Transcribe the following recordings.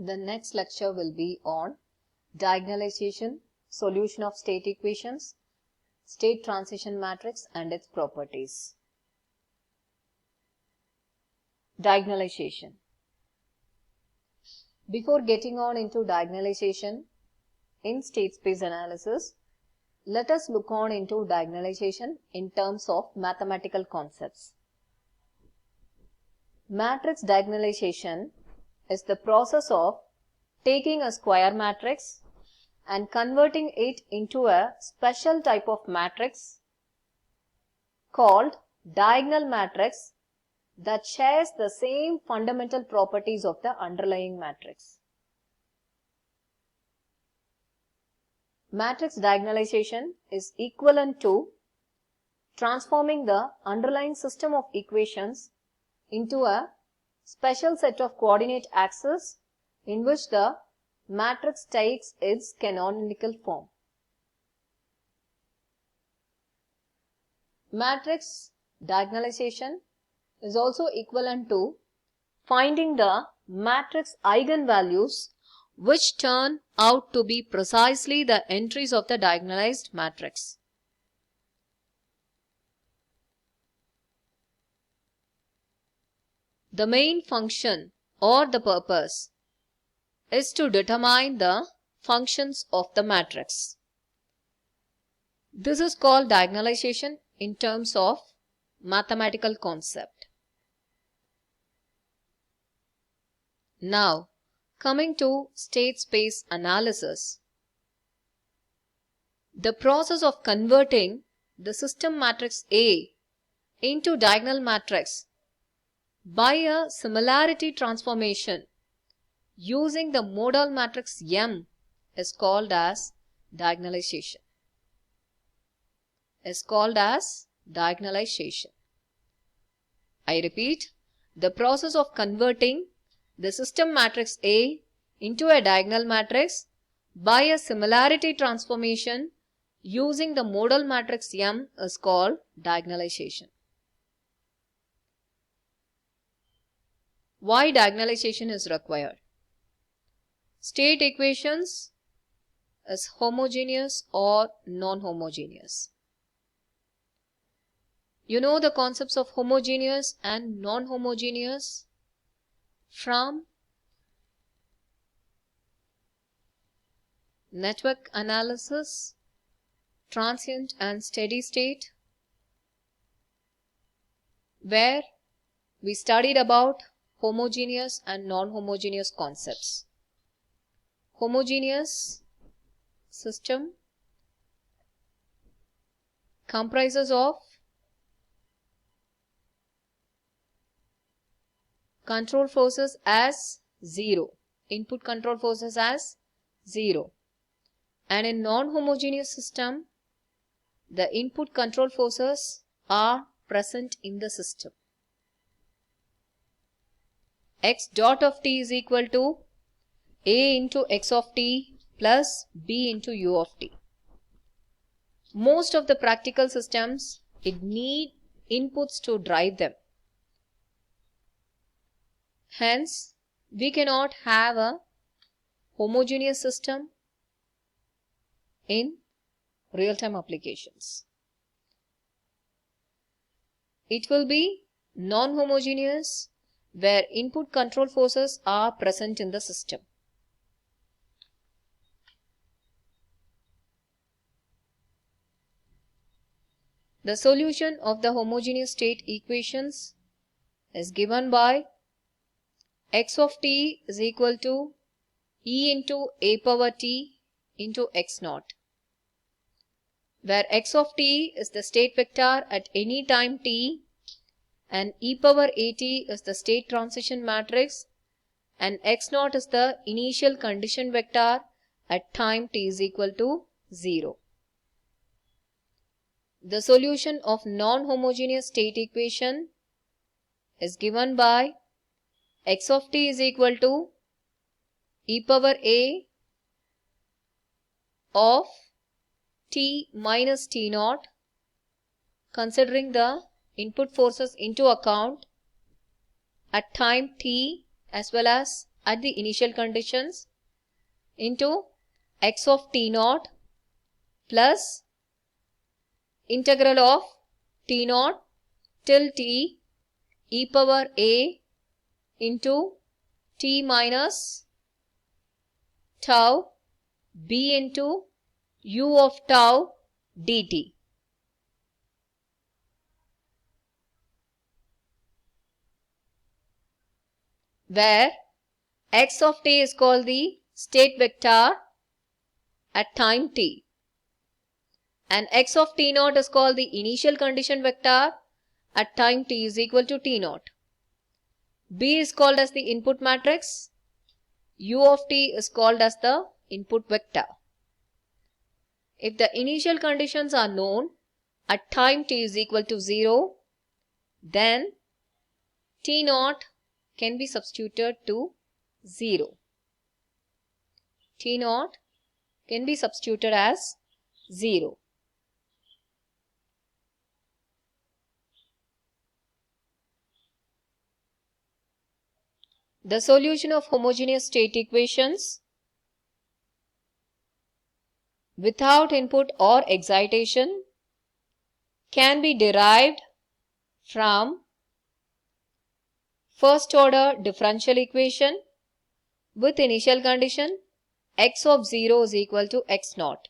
The next lecture will be on diagonalization, solution of state equations, state transition matrix and its properties. Diagonalization. Before getting on into diagonalization in state space analysis, let us look on into diagonalization in terms of mathematical concepts. Matrix diagonalization is the process of taking a square matrix and converting it into a special type of matrix called diagonal matrix that shares the same fundamental properties of the underlying matrix. Matrix diagonalization is equivalent to transforming the underlying system of equations into a special set of coordinate axes in which the matrix takes its canonical form. Matrix diagonalization is also equivalent to finding the matrix eigenvalues which turn out to be precisely the entries of the diagonalized matrix. The main function or the purpose is to determine the functions of the matrix. This is called diagonalization in terms of mathematical concept. Now, coming to state space analysis. The process of converting the system matrix A into diagonal matrix by a similarity transformation using the modal matrix M is called as diagonalization. I repeat, the process of converting the system matrix A into a diagonal matrix by a similarity transformation using the modal matrix M is called diagonalization. Why diagonalization is required? State equations is homogeneous or non-homogeneous. You know the concepts of homogeneous and non-homogeneous from network analysis, transient and steady state, where we studied about homogeneous and non-homogeneous concepts. Homogeneous system comprises of control forces as 0, input control forces as 0, and in non-homogeneous system the input control forces are present in the system. X dot of t is equal to A into x of t plus b into u of t. Most of the practical systems need inputs to drive them. Hence, we cannot have a homogeneous system in real-time applications. It will be non-homogeneous where input control forces are present in the system. The solution of the homogeneous state equations is given by x of t is equal to e into a power t into x naught, where x of t is the state vector at any time t and e power at is the state transition matrix and x naught is the initial condition vector at time t is equal to 0. The solution of non-homogeneous state equation is given by x of t is equal to e power a of t minus t naught, considering the input forces into account at time t as well as at the initial conditions into x of t naught plus integral of t naught till t e power a into t minus tau b into u of tau dt. Where x of t is called the state vector at time t and x of t naught is called the initial condition vector at time t is equal to t naught. B is called as the input matrix, u of t is called as the input vector. If the initial conditions are known at time t is equal to 0, then t naught can be substituted to 0. T naught can be substituted as 0. The solution of homogeneous state equations without input or excitation can be derived from first order differential equation with initial condition x of 0 is equal to x naught.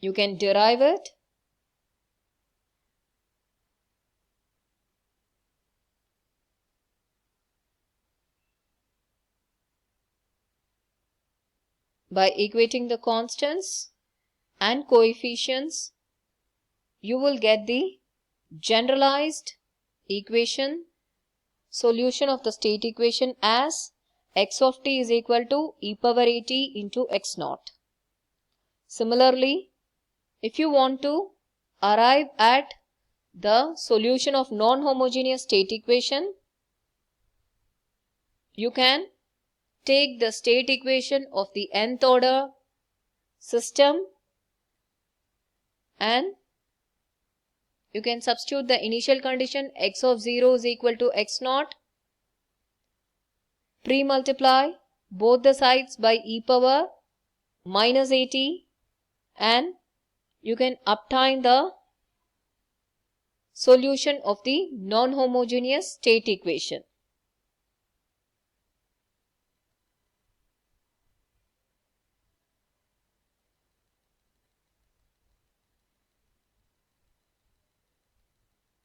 You can derive it by equating the constants and coefficients. You will get the generalized equation solution of the state equation as x of t is equal to e power at into x naught. Similarly, if you want to arrive at the solution of non-homogeneous state equation, you can take the state equation of the nth order system and you can substitute the initial condition x of 0 is equal to x naught, pre-multiply both the sides by e power minus at and you can obtain the solution of the non-homogeneous state equation.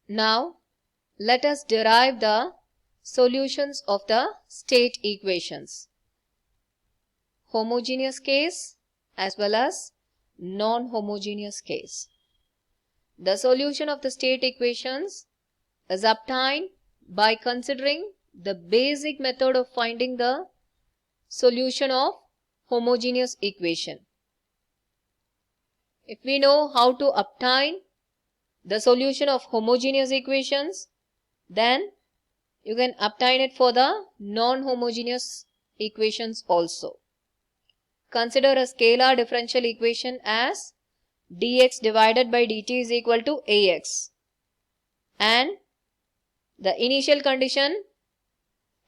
Now, let us derive the solutions of the state equations, homogeneous case as well as non-homogeneous case. The solution of the state equations is obtained by considering the basic method of finding the solution of homogeneous equation. If we know how to obtain the solution of homogeneous equations, then you can obtain it for the non-homogeneous equations also. Consider a scalar differential equation as dx divided by dt is equal to ax and the initial condition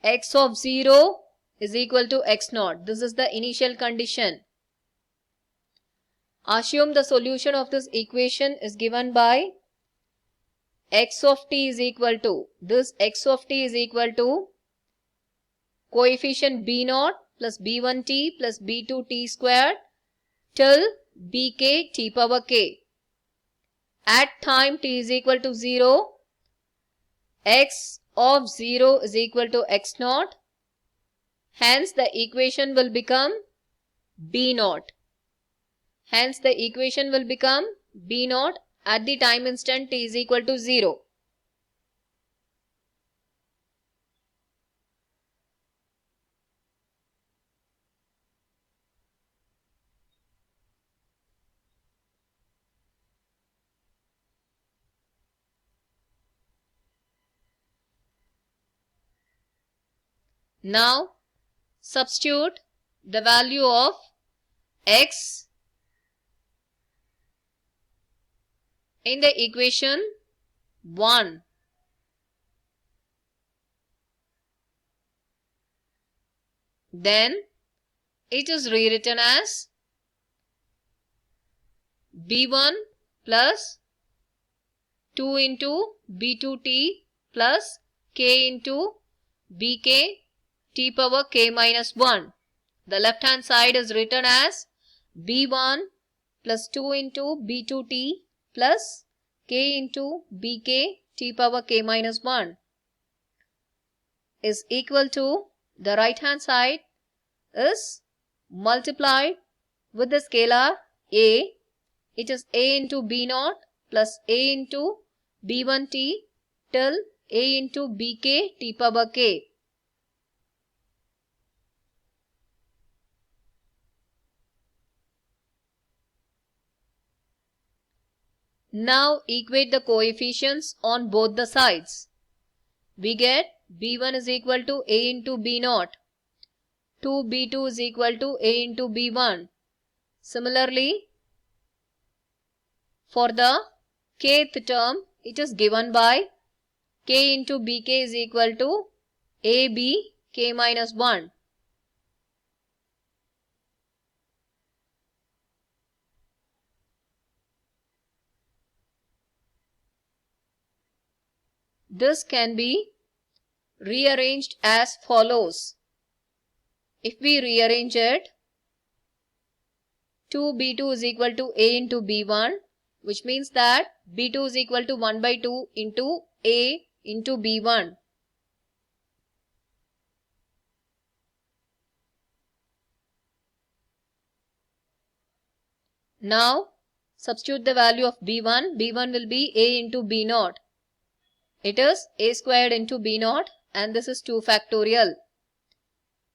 x of 0 is equal to x naught. This is the initial condition. Assume the solution of this equation is given by x of t is equal to, this x of t is equal to coefficient b naught plus b1t plus b2t squared till bk t power k. At time t is equal to 0, x of 0 is equal to x naught. Hence the equation will become b naught. Hence the equation will become b naught at the time instant t is equal to 0. Now substitute the value of x in the equation 1. Then it is rewritten as b1 plus 2 into b2t plus k into bk t power k minus 1. The left hand side is written as b1 plus 2 into b2t plus k into bk t power k minus 1 is equal to the right hand side is multiplied with the scalar a. It is a into b naught plus a into b1t till a into bk t power k. Now equate the coefficients on both the sides. We get b1 is equal to a into b naught. 2b2 is equal to a into b1. Similarly, for the kth term, it is given by k into bk is equal to ab k minus 1. This can be rearranged as follows. If we rearrange it, 2b2 is equal to a into b1, which means that b2 is equal to 1 by 2 into a into b1. Now substitute the value of b1. b1 will be a into b naught. It is a squared into b naught and this is 2 factorial.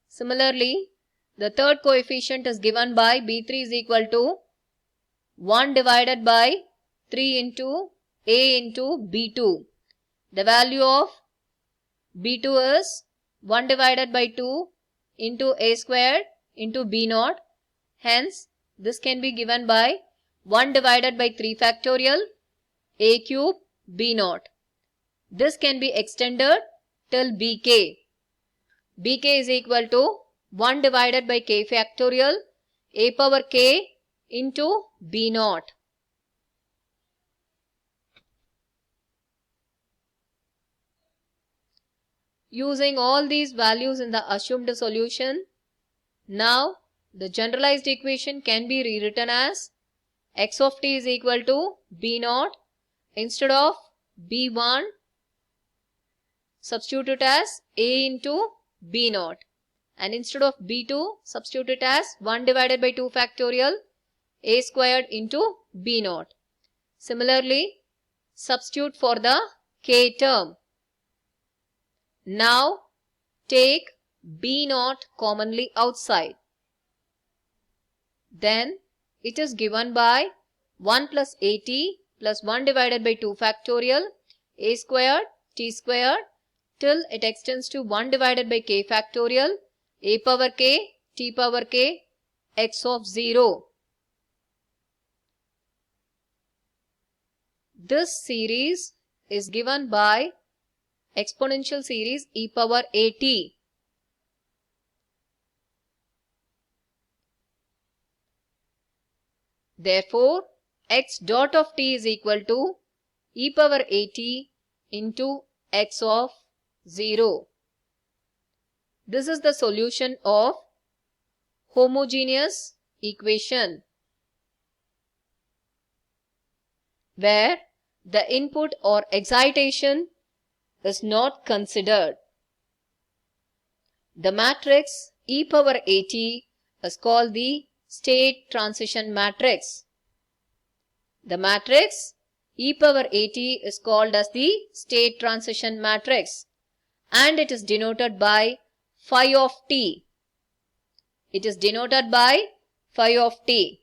Similarly, the third coefficient is given by b3 is equal to 1 divided by 3 into a into b2. The value of b2 is 1 divided by 2 into a squared into b naught. Hence, this can be given by 1 divided by 3 factorial a cube b naught. This can be extended till bk. bk is equal to 1 divided by k factorial a power k into b naught. Using all these values in the assumed solution, now the generalized equation can be rewritten as x of t is equal to b naught. Instead of b1, substitute it as a into b naught, and instead of b2, substitute it as 1 divided by 2 factorial a squared into b naught. Similarly, substitute for the k term. Now take b naught commonly outside. Then it is given by 1 plus at plus 1 divided by 2 factorial a squared t squared till it extends to 1 divided by k factorial a power k t power k x of 0. This series is given by exponential series e power at. Therefore, x dot of t is equal to e power at into x of 0. This is the solution of homogeneous equation, where the input or excitation is not considered. The matrix e power at is called the state transition matrix. The matrix e power at is called as the state transition matrix, and it is denoted by phi of t. It is denoted by phi of t.